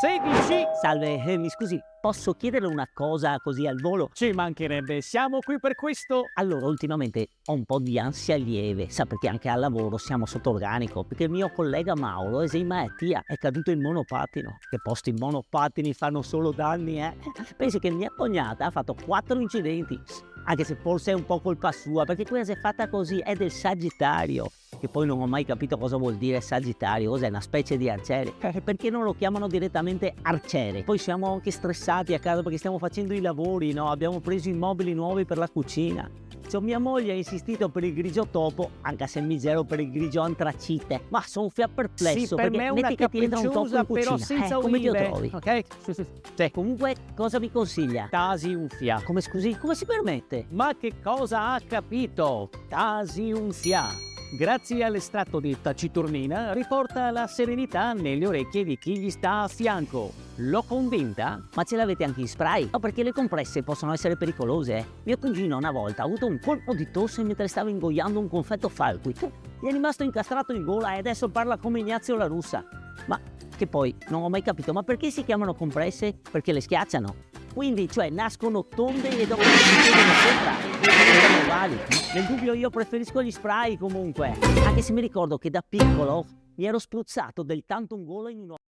16. Salve, mi scusi, posso chiedere una cosa così al volo? Ci mancherebbe, siamo qui per questo. Allora, ultimamente ho un po' di ansia lieve, sa, perché anche al lavoro siamo sotto organico, perché il mio collega Mauro, Esei Maettia, è caduto in monopatino. Che posti in monopatini fanno solo danni, eh? Pensi che mia cognata ha fatto 4 incidenti, anche se forse è un po' colpa sua, perché quella si è fatta così, è del Sagittario. Che poi non ho mai capito cosa vuol dire Sagittario, cos'è, una specie di arciere? Perché non lo chiamano direttamente arciere? Poi siamo anche stressati a casa perché stiamo facendo i lavori, no? Abbiamo preso i mobili nuovi per la cucina. Cioè, mia moglie ha insistito per il grigio topo, anche se misero per il grigio antracite. Ma sono perplesso, Sì, per perché me è una metti che ti entra un topo capricciosa, in cucina, però senza come ti olive, trovi? ok? Sì. Comunque, cosa mi consiglia? Tasi Unfia. Come scusi? Come si permette? Ma che cosa ha capito? Tasi Unfia. Grazie all'estratto di taciturnina riporta la serenità nelle orecchie di chi gli sta a fianco. L'ho convinta? Ma ce l'avete anche in spray? No, perché le compresse possono essere pericolose, eh. Mio cugino una volta ha avuto un colpo di tosse mentre stava ingoiando un confetto Falqui. Gli è rimasto incastrato in gola e adesso parla come Ignazio La Russa. Ma che poi, non ho mai capito, ma perché si chiamano compresse? Perché le schiacciano. Quindi, cioè, nascono tonde e dopo si chiudono sopra. Sono uguali. Nel dubbio io preferisco gli spray comunque. Anche se mi ricordo che da piccolo mi ero spruzzato del tanto un golo in un